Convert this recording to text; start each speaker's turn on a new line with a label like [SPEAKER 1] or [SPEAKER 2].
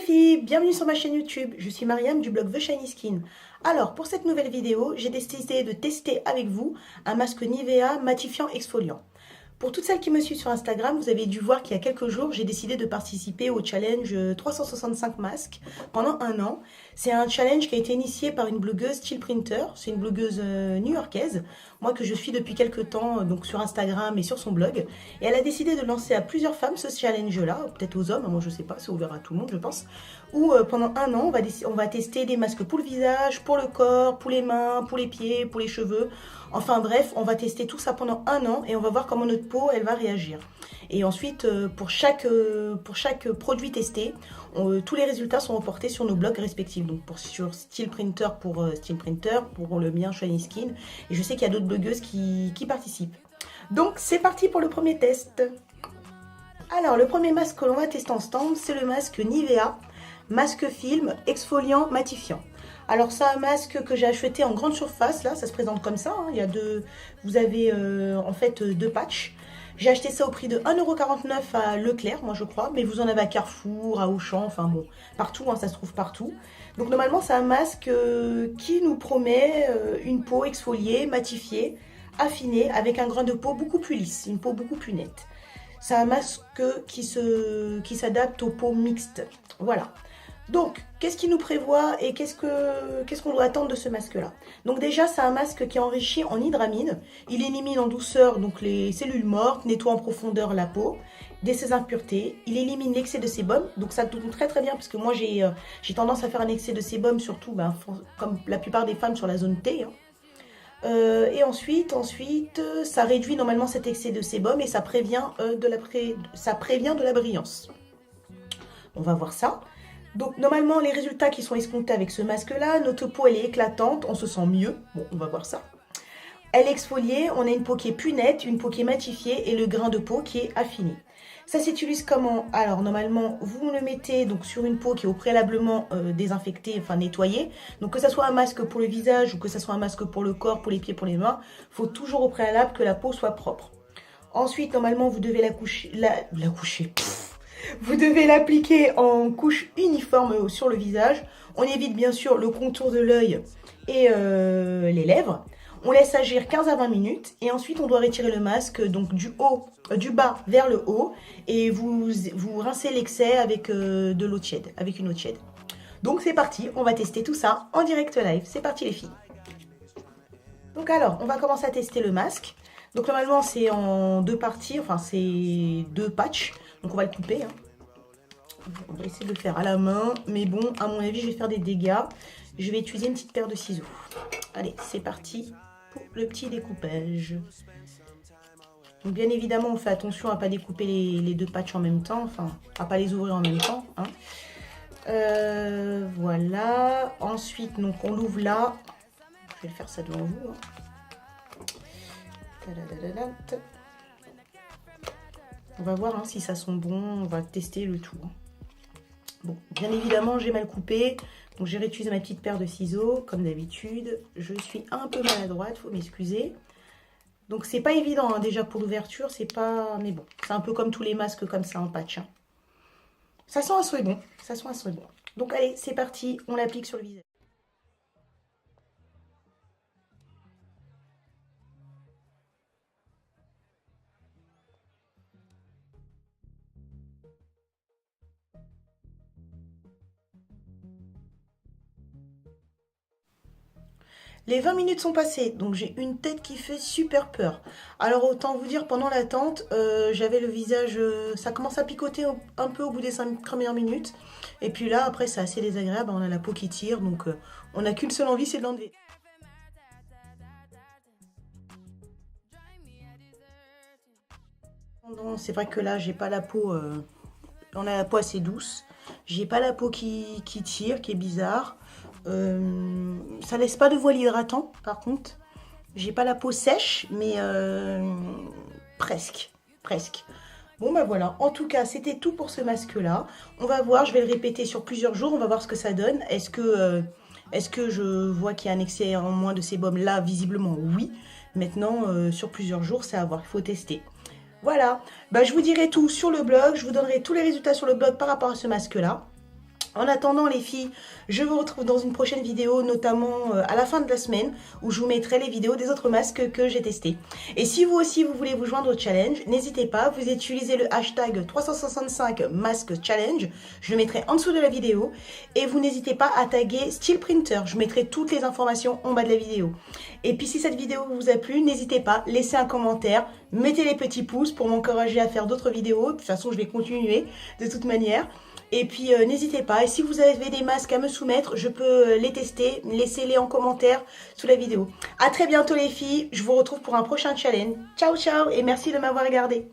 [SPEAKER 1] filles, bienvenue sur ma chaîne YouTube, je suis Mariam du blog The Shiny Skin. Alors pour cette nouvelle vidéo, j'ai décidé de tester avec vous un masque Nivea matifiant exfoliant. Pour toutes celles qui me suivent sur Instagram, vous avez dû voir qu'il y a quelques jours, j'ai décidé de participer au challenge 365 masques pendant un an. C'est un challenge qui a été initié par une blogueuse Chill Printer, c'est une blogueuse new-yorkaise, moi que je suis depuis quelques temps donc sur Instagram et sur son blog. Et elle a décidé de lancer à plusieurs femmes ce challenge-là, peut-être aux hommes, moi je sais pas, c'est ouvert à tout le monde je pense, où pendant un an on va tester des masques pour le visage, pour le corps, pour les mains, pour les pieds, pour les cheveux. Enfin bref, on va tester tout ça pendant un an et on va voir comment notre peau elle va réagir. Et ensuite, pour chaque produit testé, tous les résultats sont reportés sur nos blogs respectifs. Donc sur Style Printer pour Style Printer, pour le mien Shiny Skin. Et je sais qu'il y a d'autres blogueuses qui participent. Donc c'est parti pour le premier test. Alors le premier masque que l'on va tester ensemble, c'est le masque Nivea, masque film exfoliant matifiant. Alors c'est un masque que j'ai acheté en grande surface, là ça se présente comme ça, hein. Il y a vous avez en fait deux patchs. J'ai acheté ça au prix de 1,49 € à Leclerc, moi je crois, mais vous en avez à Carrefour, à Auchan, enfin bon, partout, hein, ça se trouve partout. Donc normalement c'est un masque qui nous promet une peau exfoliée, matifiée, affinée, avec un grain de peau beaucoup plus lisse, une peau beaucoup plus nette. C'est un masque qui s'adapte aux peaux mixtes, voilà. Donc, qu'est-ce qu'il nous prévoit et qu'est-ce qu'on doit attendre de ce masque-là? Donc déjà, c'est un masque qui est enrichi en hydramine. Il élimine en douceur donc les cellules mortes, nettoie en profondeur la peau, de ses impuretés. Il élimine l'excès de sébum, donc ça tourne très très bien parce que moi j'ai tendance à faire un excès de sébum, surtout comme la plupart des femmes sur la zone T. Hein. Et ensuite, ça réduit normalement cet excès de sébum et ça prévient de la brillance. On va voir ça. Donc normalement les résultats qui sont escomptés avec ce masque là, notre peau elle est éclatante, on se sent mieux, bon on va voir ça. Elle est exfoliée, on a une peau qui est plus nette, une peau qui est matifiée et le grain de peau qui est affiné. Ça s'utilise comment? Alors normalement vous le mettez donc sur une peau qui est au préalablement désinfectée, enfin nettoyée. Donc que ça soit un masque pour le visage ou que ça soit un masque pour le corps, pour les pieds, pour les mains, il faut toujours au préalable que la peau soit propre. Ensuite normalement vous devez vous devez l'appliquer en couche uniforme sur le visage. On évite bien sûr le contour de l'œil et les lèvres. On laisse agir 15 à 20 minutes et ensuite on doit retirer le masque donc du bas vers le haut et vous rincez l'excès avec de l'eau tiède, avec une eau tiède. Donc c'est parti, on va tester tout ça en direct live. C'est parti les filles. Donc alors, on va commencer à tester le masque. Donc normalement c'est en deux parties, enfin c'est deux patchs. Donc on va le couper. Hein. On va essayer de le faire à la main. Mais bon, à mon avis, je vais faire des dégâts. Je vais utiliser une petite paire de ciseaux. Allez, c'est parti pour le petit découpage. Donc bien évidemment, on fait attention à ne pas découper les deux patchs en même temps. Enfin, à ne pas les ouvrir en même temps. Hein. Voilà. Ensuite, donc on l'ouvre là. Je vais faire ça devant vous. Hein. On va voir hein, si ça sent bon, on va tester le tout. Bon, bien évidemment, j'ai mal coupé, donc j'ai réutilisé ma petite paire de ciseaux, comme d'habitude. Je suis un peu maladroite, faut m'excuser. Donc c'est pas évident, hein, déjà pour l'ouverture, c'est pas... Mais bon, c'est un peu comme tous les masques comme ça en patch. Hein. Ça sent un souhait bon, ça sent un souhait bon. Donc allez, c'est parti, on l'applique sur le visage. Les 20 minutes sont passées, donc j'ai une tête qui fait super peur. Alors autant vous dire, pendant l'attente, j'avais le visage, ça commence à picoter un peu au bout des 5 premières minutes. Et puis là, après, c'est assez désagréable, on a la peau qui tire, donc on n'a qu'une seule envie, c'est de l'enlever. C'est vrai que là, j'ai pas la peau, on a la peau assez douce. J'ai pas la peau qui tire, qui est bizarre. Ça laisse pas de voile hydratant par contre. J'ai pas la peau sèche mais presque. Bon bah voilà, en tout cas c'était tout pour ce masque là. On va voir, je vais le répéter sur plusieurs jours, on va voir ce que ça donne. Est-ce que je vois qu'il y a un excès en moins de sébum? Là visiblement oui. Maintenant sur plusieurs jours c'est à voir, il faut tester. Voilà, bah, je vous dirai tout sur le blog, je vous donnerai tous les résultats sur le blog par rapport à ce masque là. En attendant les filles, je vous retrouve dans une prochaine vidéo, notamment à la fin de la semaine, où je vous mettrai les vidéos des autres masques que j'ai testés. Et si vous aussi vous voulez vous joindre au challenge, n'hésitez pas, vous utilisez le hashtag 365 masque challenge, je le mettrai en dessous de la vidéo, et vous n'hésitez pas à taguer Style Printer, je mettrai toutes les informations en bas de la vidéo. Et puis si cette vidéo vous a plu, n'hésitez pas, laissez un commentaire, mettez les petits pouces pour m'encourager à faire d'autres vidéos, de toute façon je vais continuer de toute manière. Et puis n'hésitez pas, et si vous avez des masques à me soumettre, je peux les tester, laissez-les en commentaire sous la vidéo. A très bientôt les filles, je vous retrouve pour un prochain challenge. Ciao ciao et merci de m'avoir regardé.